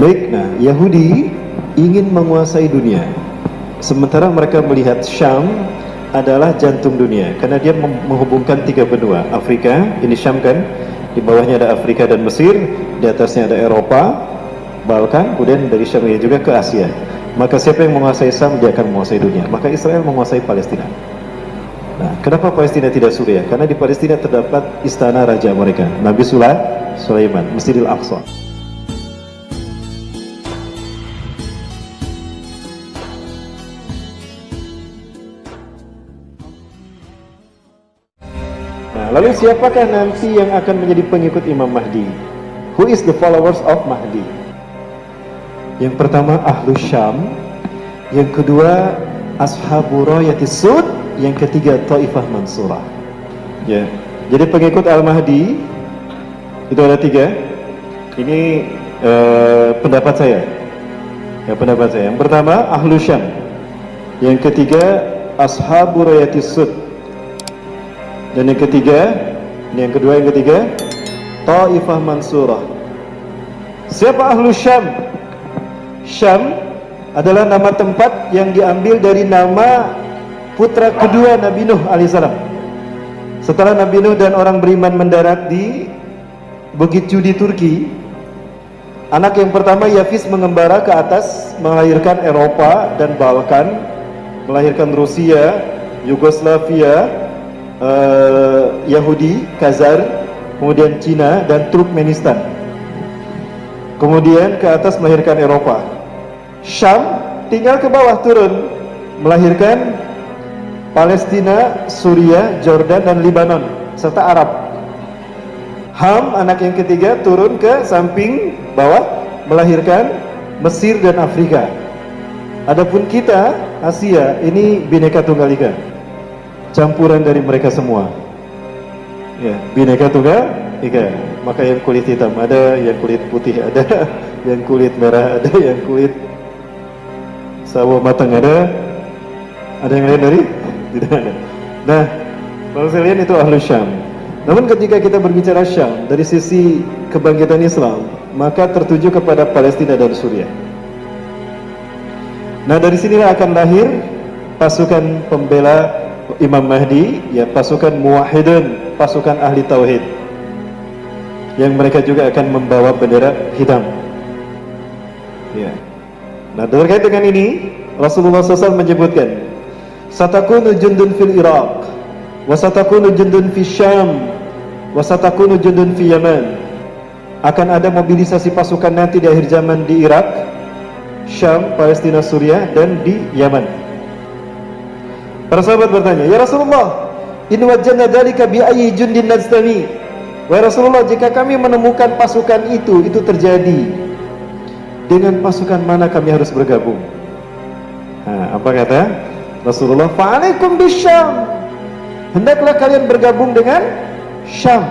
Baik, nah Yahudi ingin menguasai dunia, sementara mereka melihat Syam adalah jantung dunia, karena dia menghubungkan tiga benua. Afrika, ini Syam kan, di bawahnya ada Afrika dan Mesir, di atasnya ada Eropa, Balkan, kemudian dari Syam ini juga ke Asia. Maka siapa yang menguasai Syam, dia akan menguasai dunia. Maka Israel menguasai Palestina. Nah, kenapa Palestina tidak Suriah? Karena di Palestina terdapat istana raja mereka, Nabi Sulaiman, Masjidil Aqsa. Nah, lalu siapakah nanti yang akan menjadi pengikut Imam Mahdi? Who is the followers of Mahdi? Yang pertama Ahlus Syam, yang kedua Ashabu Rayatis Sud, yang ketiga Taifah Mansurah. Ya, jadi pengikut Al-Mahdi itu ada tiga. Ini pendapat saya. Ya, pendapat saya. Yang pertama Ahlus Syam, yang ketiga Ashabu Rayatis Sud, dan yang ketiga, ini yang kedua, yang ketiga Taifah Mansurah. Siapa Ahlus Syam? Syam adalah nama tempat yang diambil dari nama putra kedua Nabi Nuh alaihissalam. Setelah Nabi Nuh dan orang beriman mendarat di Bukit Cudi Turki, anak yang pertama Yafis mengembara ke atas, melahirkan Eropa dan Balkan, melahirkan Rusia, Yugoslavia, Yahudi, Khazar, kemudian Cina dan Turkmenistan. Kemudian ke atas melahirkan Eropa. Syam tinggal ke bawah turun, melahirkan Palestina, Suriah, Jordan dan Lebanon serta Arab. Ham, anak yang ketiga, turun ke samping bawah, melahirkan Mesir dan Afrika. Adapun kita, Asia, ini Bhinneka Tunggal Ika, campuran dari mereka semua. Ya, Bhinneka Tunggal Ika. Maka yang kulit hitam ada, yang kulit putih ada, yang kulit merah ada, yang kulit sawo matang ada yang lain dari? Tidak ada. Nah, kalau saya lihat itu Ahlus Syam. Namun ketika kita berbicara Syam dari sisi kebangkitan Islam, maka tertuju kepada Palestina dan Suriah. Nah, dari sinilah akan lahir pasukan pembela Imam Mahdi, ya, pasukan muwahhidun, pasukan ahli tauhid, yang mereka juga akan membawa bendera hitam. Ya. Nah, terkait dengan ini Rasulullah SAW menyebutkan, satakunu jundun fil Iraq, wa satakunu jundun fi Syam, wa satakunu jundun fi Yaman. Akan ada mobilisasi pasukan nanti di akhir zaman di Irak, Syam, Palestina, Suriah, dan di Yaman. Para sahabat bertanya, ya Rasulullah, in wajadna dzalika bi ayyi jundin najtami? Wahai Rasulullah, jika kami menemukan pasukan itu terjadi, dengan pasukan mana kami harus bergabung? Nah, apa kata Rasulullah? Fa'alaikum bisyam, hendaklah kalian bergabung dengan Syam,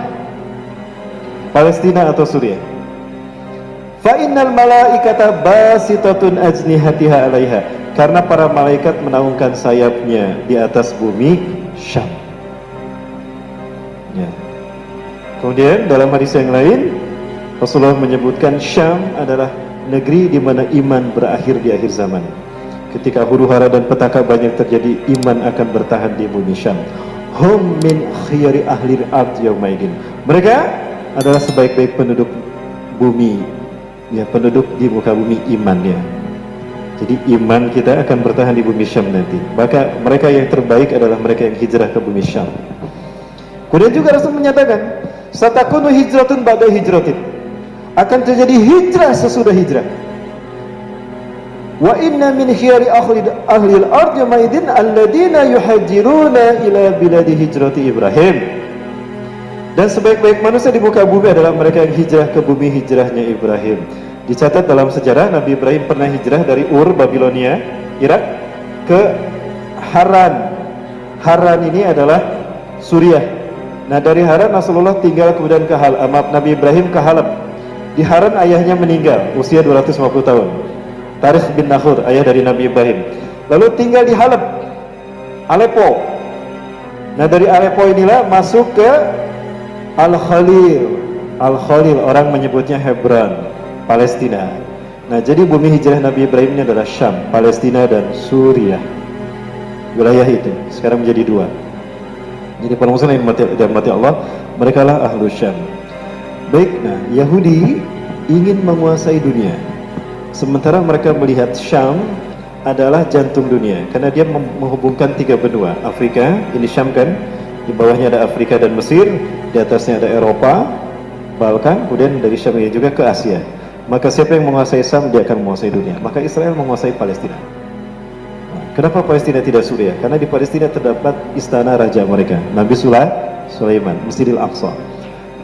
Palestina atau Suriah. Fa'innal malaikata basitatun ajnihatiha alaiha, karena para malaikat menaungkan sayapnya di atas bumi Syam. Ya. Kemudian dalam hadis yang lain Rasulullah menyebutkan Syam adalah negeri di mana iman berakhir di akhir zaman. Ketika huru-hara dan petaka banyak terjadi, iman akan bertahan di bumi Syam. Hum min khiyari ahli al-ard yaumaidin. Mereka adalah sebaik-baik penduduk bumi, ya, penduduk di muka bumi imannya. Jadi iman kita akan bertahan di bumi Syam nanti. Maka mereka yang terbaik adalah mereka yang hijrah ke bumi Syam. Kemudian juga Rasul menyatakan, satakunu hijratun ba'da hijratin, akan terjadi hijrah sesudah hijrah. Wa inna min khiyari ahli al-ard yaumaidin alladina yuhajiruna ila biladi hijrati Ibrahim. Dan sebaik-baik manusia di muka bumi adalah mereka yang hijrah ke bumi hijrahnya Ibrahim. Dicatat dalam sejarah Nabi Ibrahim pernah hijrah dari Ur, Babilonia, Irak, ke Haran. Haran ini adalah Suriah. Nah, dari Haran Rasulullah tinggal kemudian ke Nabi Ibrahim ke Halab. Di Haran ayahnya meninggal usia 250 tahun. Tarikh bin Nakhur, ayah dari Nabi Ibrahim. Lalu tinggal di Halab, Aleppo. Nah, dari Aleppo inilah masuk ke Al-Khalil. Al-Khalil, orang menyebutnya Hebron, Palestina. Nah, jadi bumi hijrah Nabi Ibrahim ini adalah Syam, Palestina dan Suriah. Wilayah itu sekarang menjadi dua. Jadi para muslim yang dirahmati Allah, mereka lah ahlu Syam. Baik, nah Yahudi ingin menguasai dunia, sementara mereka melihat Syam adalah jantung dunia, karena dia menghubungkan tiga benua. Afrika, ini Syam kan, di bawahnya ada Afrika dan Mesir, di atasnya ada Eropa, Balkan, kemudian dari Syam ini juga ke Asia. Maka siapa yang menguasai Syam, dia akan menguasai dunia. Maka Israel menguasai Palestina. Nah, kenapa Palestina tidak Suriah? Karena di Palestina terdapat istana raja mereka, Nabi Sulaiman, Masjidil Aqsa.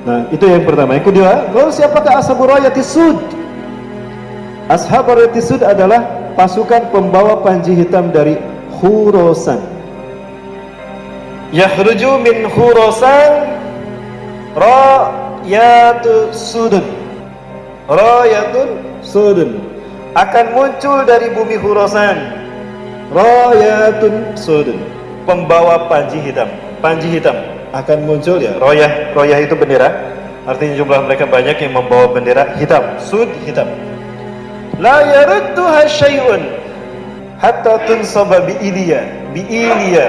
Nah, itu yang pertama. Yang kedua, lalu siapakah Ashabur Rayatis Sud? Ashabur Rayatis Sud adalah pasukan pembawa panji hitam dari Khurasan. Yakhruju min Khurasan Rayatun Sudun. Rayatun Sudun akan muncul dari bumi Khurasan. Rayatun Sudun, pembawa panji hitam. Panji hitam akan muncul ya. Royah itu bendera. Artinya jumlah mereka banyak yang membawa bendera hitam. Sud hitam. La yarudduha syai'un hatta tunsaba bi Iliya.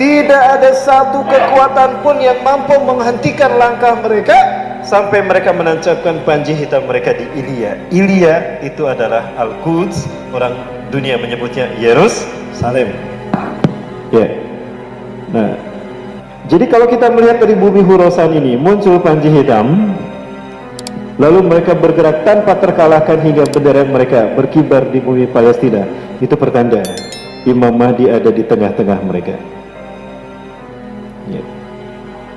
Tidak ada satu kekuatan pun yang mampu menghentikan langkah mereka sampai mereka menancapkan panji hitam mereka di Iliya. Iliya itu adalah Al-Quds, orang dunia menyebutnya Yerusalem. Ya. Nah, jadi kalau kita melihat dari bumi Khurasan ini muncul panji hitam, lalu mereka bergerak tanpa terkalahkan hingga bendera mereka berkibar di bumi Palestina, itu pertanda Imam Mahdi ada di tengah-tengah mereka. Ya.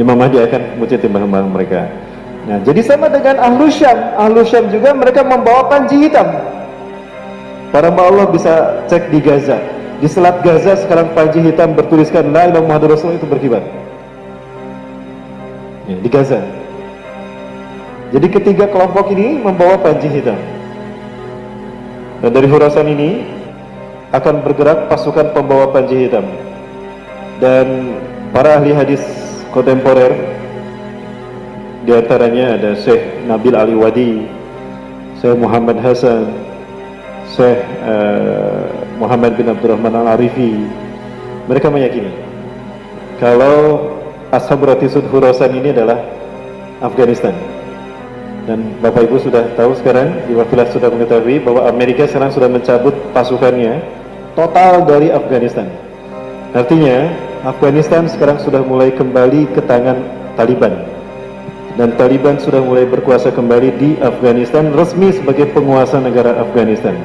Imam Mahdi akan muncul di tengah-tengah mereka. Nah, jadi sama dengan Ahlu Syam. Ahlu Syam juga mereka membawa panji hitam. Para Allah bisa cek di Gaza. Di Selat Gaza sekarang panji hitam bertuliskan La ilaha Muhammadur Rasulullah itu berkibar. Ya, di Gaza. Jadi ketiga kelompok ini membawa panji hitam. Dan dari Khurasan ini akan bergerak pasukan pembawa panji hitam. Dan para ahli hadis kontemporer, di antaranya ada Syekh Nabil Ali Wadi, Syekh Muhammad Hasan, Syekh Muhammad bin Abdurrahman Al-Arifi, mereka meyakini kalau Ashabur Rayatis Sud Khurasan ini adalah Afghanistan. Dan Bapak Ibu sudah tahu sekarang, Iwafilah sudah mengetahui bahwa Amerika sekarang sudah mencabut pasukannya total dari Afghanistan. Artinya Afghanistan sekarang sudah mulai kembali ke tangan Taliban, dan Taliban sudah mulai berkuasa kembali di Afghanistan, resmi sebagai penguasa negara Afghanistan.